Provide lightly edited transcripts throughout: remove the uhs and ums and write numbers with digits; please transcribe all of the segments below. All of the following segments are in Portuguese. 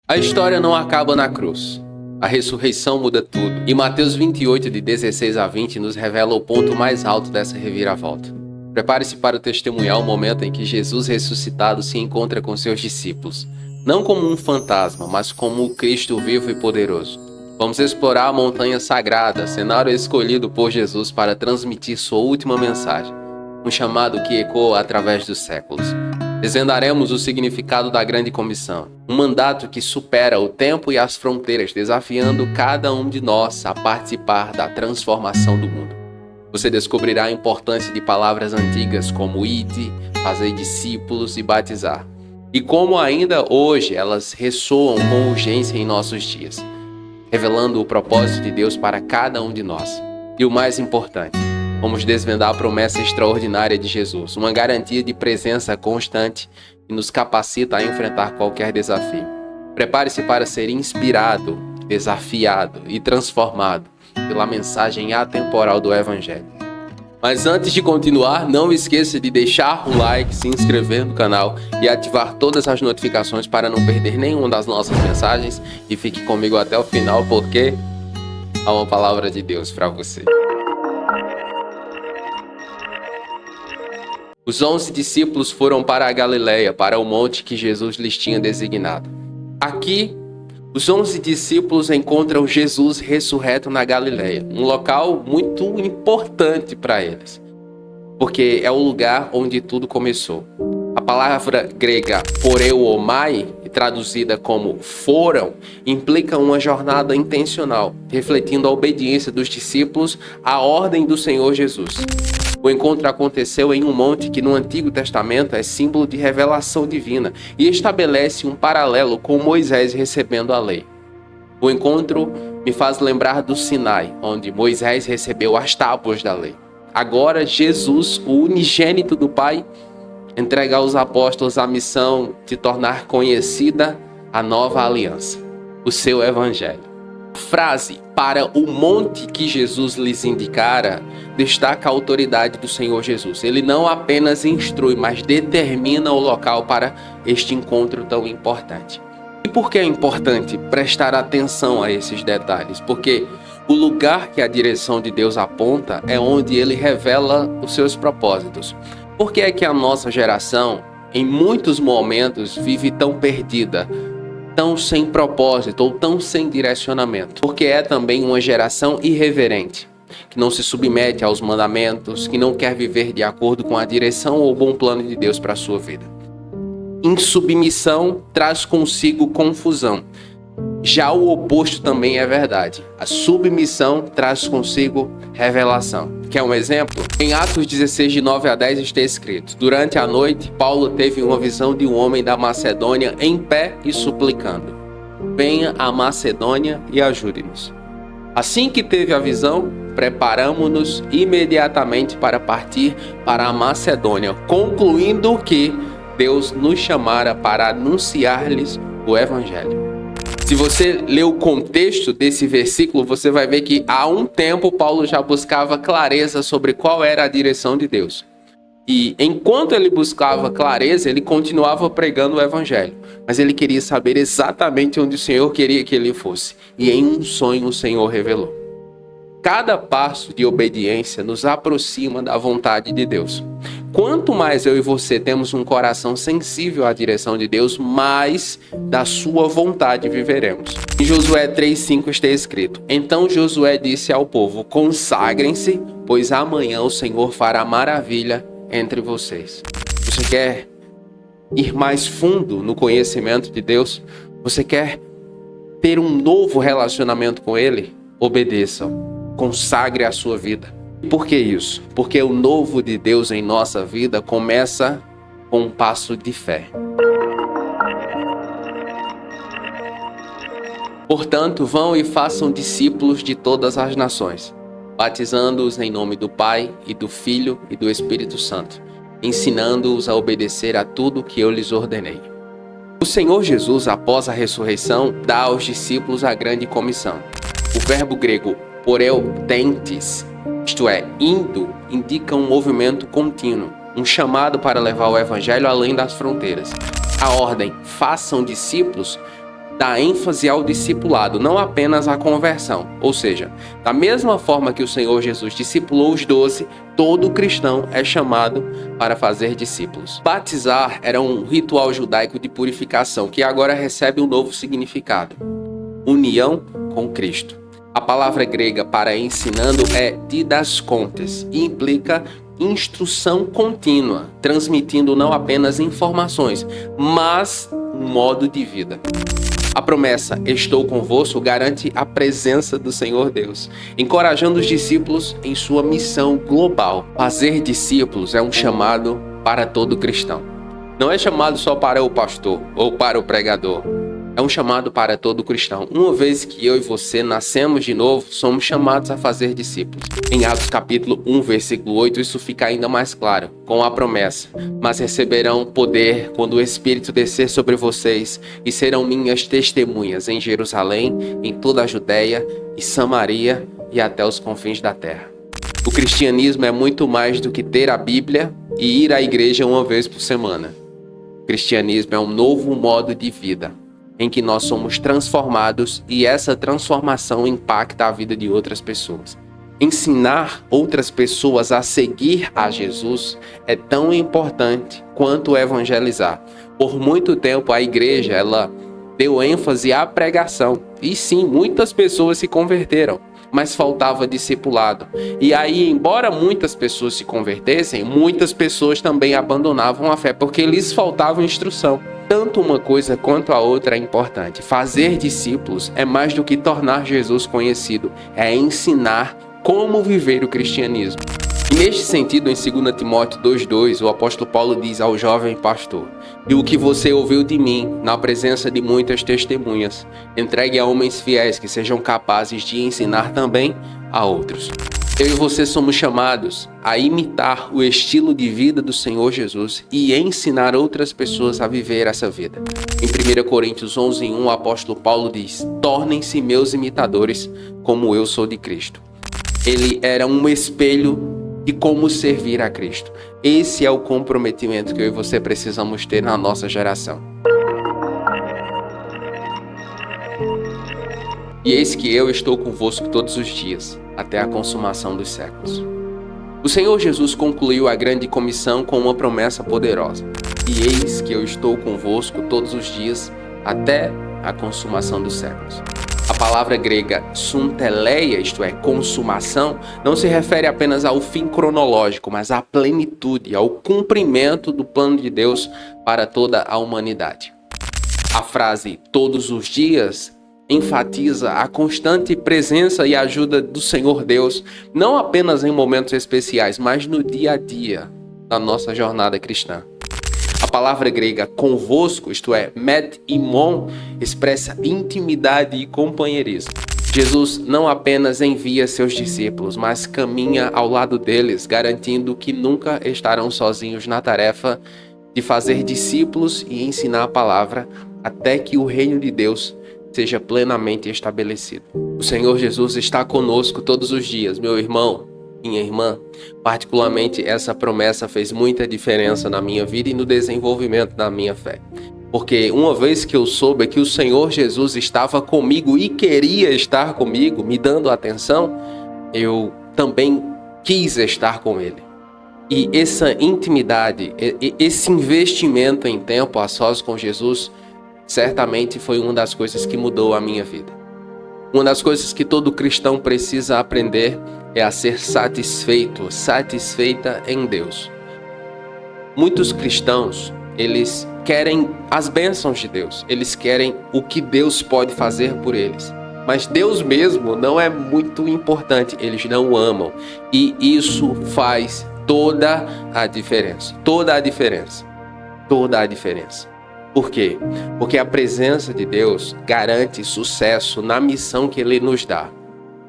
A história não acaba na cruz. A ressurreição muda tudo. E Mateus 28, de 16 a 20, nos revela o ponto mais alto dessa reviravolta. Prepare-se para testemunhar o momento em que Jesus ressuscitado se encontra com seus discípulos. Não como um fantasma, mas como o Cristo vivo e poderoso. Vamos explorar a montanha sagrada, cenário escolhido por Jesus para transmitir sua última mensagem. Um chamado que ecoa através dos séculos. Desvendaremos o significado da grande comissão, um mandato que supera o tempo e as fronteiras, desafiando cada um de nós a participar da transformação do mundo. Você descobrirá a importância de palavras antigas como ide, fazer discípulos e batizar, e como ainda hoje elas ressoam com urgência em nossos dias, revelando o propósito de Deus para cada um de nós. E o mais importante, vamos desvendar a promessa extraordinária de Jesus, uma garantia de presença constante que nos capacita a enfrentar qualquer desafio. Prepare-se para ser inspirado, desafiado e transformado pela mensagem atemporal do Evangelho. Mas antes de continuar, não esqueça de deixar o like, se inscrever no canal e ativar todas as notificações para não perder nenhuma das nossas mensagens. E fique comigo até o final, porque há uma palavra de Deus para você. Os 11 discípulos foram para a Galileia, para o monte que Jesus lhes tinha designado. Aqui, os 11 discípulos encontram Jesus ressurreto na Galileia, um local muito importante para eles, porque é o lugar onde tudo começou. A palavra grega poreuomai, traduzida como foram, implica uma jornada intencional, refletindo a obediência dos discípulos à ordem do Senhor Jesus. O encontro aconteceu em um monte que no Antigo Testamento é símbolo de revelação divina e estabelece um paralelo com Moisés recebendo a lei. O encontro me faz lembrar do Sinai, onde Moisés recebeu as tábuas da lei. Agora, Jesus, o unigênito do Pai, entrega aos apóstolos a missão de tornar conhecida a nova aliança, o seu Evangelho. A frase "para o monte que Jesus lhes indicara" destaca a autoridade do Senhor Jesus. Ele não apenas instrui, mas determina o local para este encontro tão importante. E por que é importante prestar atenção a esses detalhes? Porque o lugar que a direção de Deus aponta é onde ele revela os seus propósitos. Por que é que a nossa geração, em muitos momentos, vive tão perdida, tão sem propósito ou tão sem direcionamento? Porque é também uma geração irreverente, que não se submete aos mandamentos, que não quer viver de acordo com a direção ou o bom plano de Deus para a sua vida. Insubmissão traz consigo confusão. Já o oposto também é verdade. A submissão traz consigo revelação. Quer um exemplo? Em Atos 16, de 9 a 10 está escrito: durante a noite, Paulo teve uma visão de um homem da Macedônia em pé e suplicando: venha à Macedônia e ajude-nos. Assim que teve a visão, preparamo-nos imediatamente para partir para a Macedônia, concluindo que Deus nos chamara para anunciar-lhes o Evangelho. Se você ler o contexto desse versículo, você vai ver que há um tempo Paulo já buscava clareza sobre qual era a direção de Deus. E enquanto ele buscava clareza, ele continuava pregando o Evangelho. Mas ele queria saber exatamente onde o Senhor queria que ele fosse. E em um sonho o Senhor revelou. Cada passo de obediência nos aproxima da vontade de Deus. Quanto mais eu e você temos um coração sensível à direção de Deus, mais da sua vontade viveremos. Em Josué 3:5 está escrito: então Josué disse ao povo: consagrem-se, pois amanhã o Senhor fará maravilha entre vocês. Você quer ir mais fundo no conhecimento de Deus? Você quer ter um novo relacionamento com Ele? Obedeça, consagre a sua vida. Por que isso? Porque o novo de Deus em nossa vida começa com um passo de fé. Portanto, vão e façam discípulos de todas as nações, batizando-os em nome do Pai e do Filho e do Espírito Santo, ensinando-os a obedecer a tudo que eu lhes ordenei. O Senhor Jesus, após a ressurreição, dá aos discípulos a grande comissão. O verbo grego poreutentes, isto é, indo, indica um movimento contínuo, um chamado para levar o Evangelho além das fronteiras. A ordem, façam discípulos, dá ênfase ao discipulado, não apenas à conversão. Ou seja, da mesma forma que o Senhor Jesus discipulou os 12, todo cristão é chamado para fazer discípulos. Batizar era um ritual judaico de purificação, que agora recebe um novo significado: união com Cristo. A palavra grega para ensinando é didascontes e implica instrução contínua, transmitindo não apenas informações, mas um modo de vida. A promessa "estou convosco" garante a presença do Senhor Deus, encorajando os discípulos em sua missão global. Fazer discípulos é um chamado para todo cristão. Não é chamado só para o pastor ou para o pregador. É um chamado para todo cristão. Uma vez que eu e você nascemos de novo, somos chamados a fazer discípulos. Em Atos capítulo 1, versículo 8, isso fica ainda mais claro, com a promessa: "Mas receberão poder quando o Espírito descer sobre vocês, e serão minhas testemunhas em Jerusalém, em toda a Judéia e Samaria e até os confins da terra." O cristianismo é muito mais do que ter a Bíblia e ir à igreja uma vez por semana. O cristianismo é um novo modo de vida, em que nós somos transformados e essa transformação impacta a vida de outras pessoas. Ensinar outras pessoas a seguir a Jesus é tão importante quanto evangelizar. Por muito tempo a igreja ela deu ênfase à pregação. E sim, muitas pessoas se converteram, mas faltava discipulado. E aí, embora muitas pessoas se convertessem, muitas pessoas também abandonavam a fé, porque lhes faltava instrução. Tanto uma coisa quanto a outra é importante. Fazer discípulos é mais do que tornar Jesus conhecido, é ensinar como viver o cristianismo. E neste sentido, em 2 Timóteo 2,2, o apóstolo Paulo diz ao jovem pastor: "E o que você ouviu de mim, na presença de muitas testemunhas, entregue a homens fiéis que sejam capazes de ensinar também a outros." Eu e você somos chamados a imitar o estilo de vida do Senhor Jesus e ensinar outras pessoas a viver essa vida. Em 1 Coríntios 11:1, o apóstolo Paulo diz: "Tornem-se meus imitadores, como eu sou de Cristo." Ele era um espelho de como servir a Cristo. Esse é o comprometimento que eu e você precisamos ter na nossa geração. "E eis que eu estou convosco todos os dias, até a consumação dos séculos." O Senhor Jesus concluiu a grande comissão com uma promessa poderosa: "E eis que eu estou convosco todos os dias, até a consumação dos séculos." A palavra grega sunteleia, isto é, consumação, não se refere apenas ao fim cronológico, mas à plenitude, ao cumprimento do plano de Deus para toda a humanidade. A frase "todos os dias" enfatiza a constante presença e ajuda do Senhor Deus, não apenas em momentos especiais, mas no dia a dia da nossa jornada cristã. A palavra grega convosco, isto é, met imon, expressa intimidade e companheirismo. Jesus não apenas envia seus discípulos, mas caminha ao lado deles, garantindo que nunca estarão sozinhos na tarefa de fazer discípulos e ensinar a palavra até que o reino de Deus seja plenamente estabelecido. O Senhor Jesus está conosco todos os dias, meu irmão, minha irmã. Particularmente, essa promessa fez muita diferença na minha vida e no desenvolvimento da minha fé. Porque uma vez que eu soube que o Senhor Jesus estava comigo e queria estar comigo, me dando atenção, eu também quis estar com Ele. E essa intimidade, esse investimento em tempo a sós com Jesus, certamente foi uma das coisas que mudou a minha vida. Uma das coisas que todo cristão precisa aprender é a ser satisfeito, satisfeita em Deus. Muitos cristãos, eles querem as bênçãos de Deus, eles querem o que Deus pode fazer por eles. Mas Deus mesmo não é muito importante, eles não o amam. E isso faz toda a diferença, toda a diferença, toda a diferença. Por quê? Porque a presença de Deus garante sucesso na missão que Ele nos dá.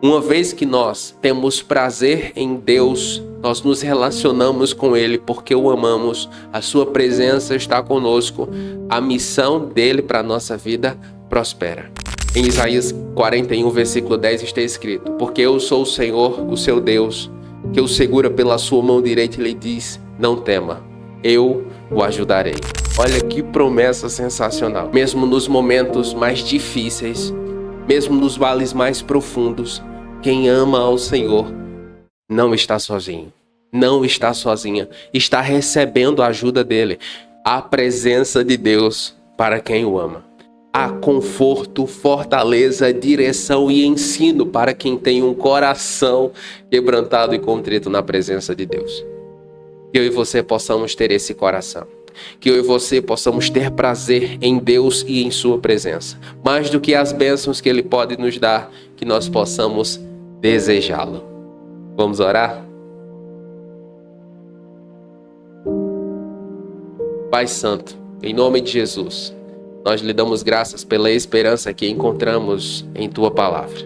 Uma vez que nós temos prazer em Deus, nós nos relacionamos com Ele porque o amamos, a Sua presença está conosco, a missão dEle para a nossa vida prospera. Em Isaías 41, versículo 10 está escrito: "Porque eu sou o Senhor, o seu Deus, que o segura pela sua mão direita e lhe diz: não tema, eu o ajudarei. Olha que promessa sensacional. Mesmo nos momentos mais difíceis, mesmo nos vales mais profundos, quem ama ao Senhor não está sozinho, não está sozinha, está recebendo a ajuda dele, a presença de Deus para quem o ama. Há conforto, fortaleza, direção e ensino para quem tem um coração quebrantado e contrito na presença de Deus. Que eu e você possamos ter esse coração. Que eu e você possamos ter prazer em Deus e em sua presença. Mais do que as bênçãos que Ele pode nos dar, que nós possamos desejá-lo. Vamos orar? Pai Santo, em nome de Jesus, nós lhe damos graças pela esperança que encontramos em Tua Palavra.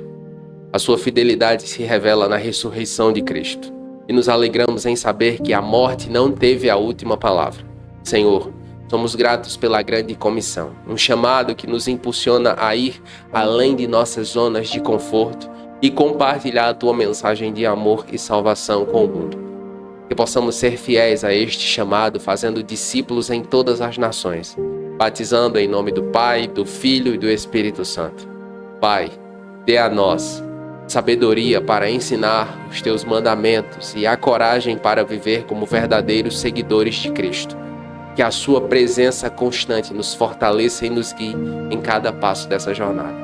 A Sua fidelidade se revela na ressurreição de Cristo. E nos alegramos em saber que a morte não teve a última palavra. Senhor, somos gratos pela grande comissão, um chamado que nos impulsiona a ir além de nossas zonas de conforto e compartilhar a Tua mensagem de amor e salvação com o mundo. Que possamos ser fiéis a este chamado, fazendo discípulos em todas as nações, batizando em nome do Pai, do Filho e do Espírito Santo. Pai, dê a nós sabedoria para ensinar os Teus mandamentos e a coragem para viver como verdadeiros seguidores de Cristo. Que a Sua presença constante nos fortaleça e nos guie em cada passo dessa jornada.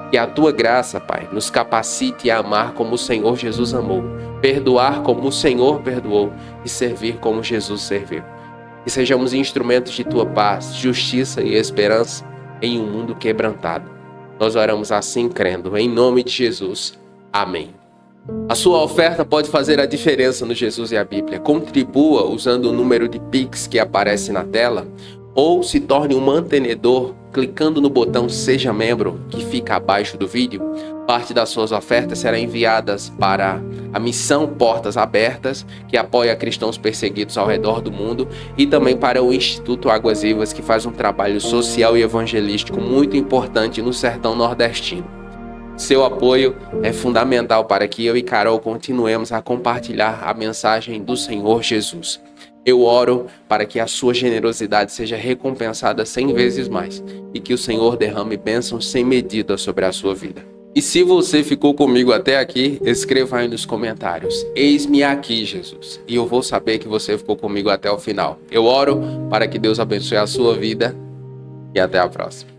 Que a Tua graça, Pai, nos capacite a amar como o Senhor Jesus amou, perdoar como o Senhor perdoou e servir como Jesus serviu. Que sejamos instrumentos de Tua paz, justiça e esperança em um mundo quebrantado. Nós oramos assim crendo, em nome de Jesus. Amém. A sua oferta pode fazer a diferença no Jesus e a Bíblia. Contribua usando o número de Pix que aparece na tela ou se torne um mantenedor clicando no botão Seja Membro que fica abaixo do vídeo. Parte das suas ofertas será enviadas para a missão Portas Abertas, que apoia cristãos perseguidos ao redor do mundo, e também para o Instituto Águas Vivas, que faz um trabalho social e evangelístico muito importante no sertão nordestino. Seu apoio é fundamental para que eu e Carol continuemos a compartilhar a mensagem do Senhor Jesus. Eu oro para que a sua generosidade seja recompensada 100 vezes mais e que o Senhor derrame bênçãos sem medida sobre a sua vida. E se você ficou comigo até aqui, escreva aí nos comentários: eis-me aqui, Jesus. E eu vou saber que você ficou comigo até o final. Eu oro para que Deus abençoe a sua vida e até a próxima.